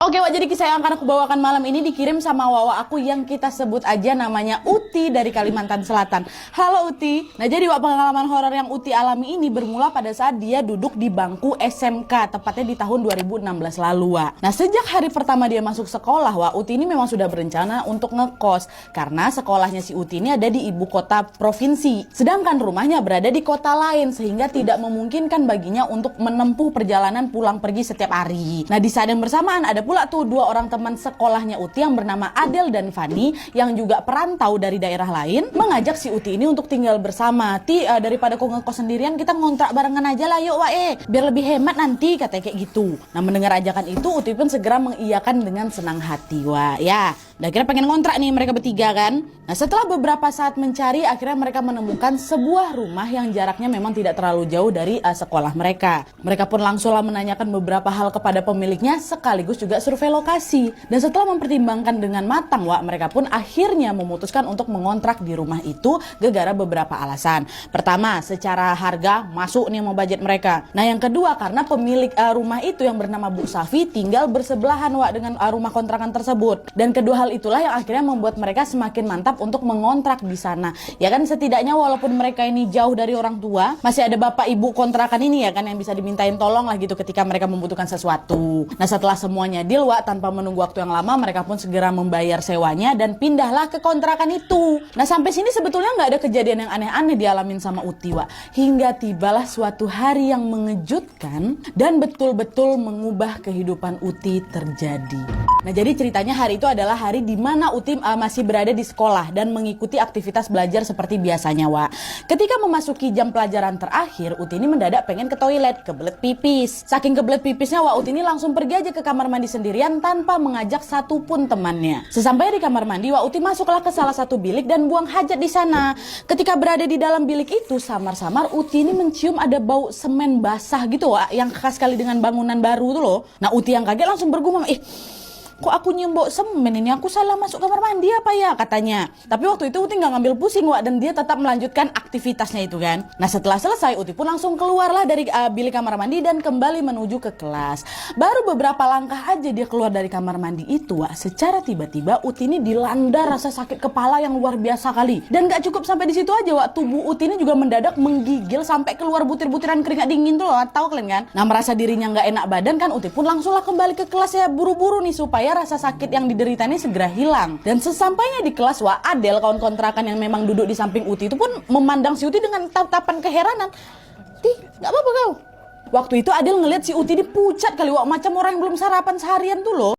Oke Wak, jadi kisah yang akan aku bawakan malam ini dikirim sama Wawa aku yang kita sebut aja namanya Uti dari Kalimantan Selatan. Halo Uti. Nah jadi Wak, pengalaman horor yang Uti alami ini bermula pada saat dia duduk di bangku SMK, tepatnya di tahun 2016 lalu Wak. Nah sejak hari pertama dia masuk sekolah Wak, Uti ini memang sudah berencana untuk ngekos. Karena sekolahnya si Uti ini ada di ibu kota provinsi. Sedangkan rumahnya berada di kota lain sehingga tidak memungkinkan baginya untuk menempuh perjalanan pulang pergi setiap hari. Nah di saat yang bersamaan ada pula tuh dua orang teman sekolahnya Uti yang bernama Adel dan Fani yang juga perantau dari daerah lain mengajak si Uti ini untuk tinggal bersama. Daripada kau ngekos sendirian kita ngontrak barengan aja lah yuk Wak biar lebih hemat nanti, katanya kayak gitu. Nah mendengar ajakan itu Uti pun segera mengiyakan dengan senang hati Wak ya. Dan akhirnya pengen ngontrak nih mereka bertiga kan. Nah setelah beberapa saat mencari akhirnya mereka menemukan sebuah rumah yang jaraknya memang tidak terlalu jauh dari sekolah mereka. Mereka pun langsunglah menanyakan beberapa hal kepada pemiliknya sekaligus juga survei lokasi. Dan setelah mempertimbangkan dengan matang Wak, mereka pun akhirnya memutuskan untuk mengontrak di rumah itu gara-gara beberapa alasan. Pertama, secara harga masuk nih mau budget mereka. Nah yang kedua, karena pemilik rumah itu yang bernama Bu Safi tinggal bersebelahan Wak dengan rumah kontrakan tersebut. Dan kedua hal itulah yang akhirnya membuat mereka semakin mantap untuk mengontrak di sana. Ya kan setidaknya walaupun mereka ini jauh dari orang tua, masih ada bapak ibu kontrakan ini ya kan yang bisa dimintain tolong lah gitu ketika mereka membutuhkan sesuatu. Nah setelah semuanya deal Wak, tanpa menunggu waktu yang lama mereka pun segera membayar sewanya dan pindahlah ke kontrakan itu. Nah sampai sini sebetulnya nggak ada kejadian yang aneh-aneh dialamin sama Uti Wak. Hingga tibalah suatu hari yang mengejutkan dan betul-betul mengubah kehidupan Uti terjadi. Nah jadi ceritanya hari itu adalah hari di mana Uti masih berada di sekolah dan mengikuti aktivitas belajar seperti biasanya Wak. Ketika memasuki jam pelajaran terakhir, Uti ini mendadak pengen ke toilet, kebelet pipis. Saking kebelet pipisnya Wak, Uti ini langsung pergi aja ke kamar mandi sendirian tanpa mengajak satupun temannya. Sesampai di kamar mandi Wak, Uti masuklah ke salah satu bilik dan buang hajat di sana. Ketika berada di dalam bilik itu, samar-samar Uti ini mencium ada bau semen basah gitu Wak, yang khas sekali dengan bangunan baru tuh loh. Nah Uti yang kaget langsung bergumam, kok aku nyium bau semen ini? Aku salah masuk kamar mandi apa ya? Katanya. Tapi waktu itu Uti nggak ngambil pusing Wak, dan dia tetap melanjutkan aktivitasnya itu kan. Nah setelah selesai Uti pun langsung keluarlah dari bilik kamar mandi dan kembali menuju ke kelas. Baru beberapa langkah aja dia keluar dari kamar mandi itu Wak, secara tiba-tiba Uti ini dilanda rasa sakit kepala yang luar biasa kali. Dan gak cukup sampai di situ aja Wak, tubuh Uti ini juga mendadak menggigil sampai keluar butir-butiran keringat dingin tuh loh, tahu kalian kan? Nah merasa dirinya nggak enak badan kan, Uti pun langsunglah kembali ke kelas ya buru-buru nih supaya rasa sakit yang diderita ini segera hilang. Dan sesampainya di kelas Wak, Adel kawan kontrakan yang memang duduk di samping Uti itu pun memandang si Uti dengan tatapan keheranan. Gak apa-apa kau. Waktu itu Adel ngeliat si Uti ini pucat kali Wak, macam orang yang belum sarapan seharian tuh loh.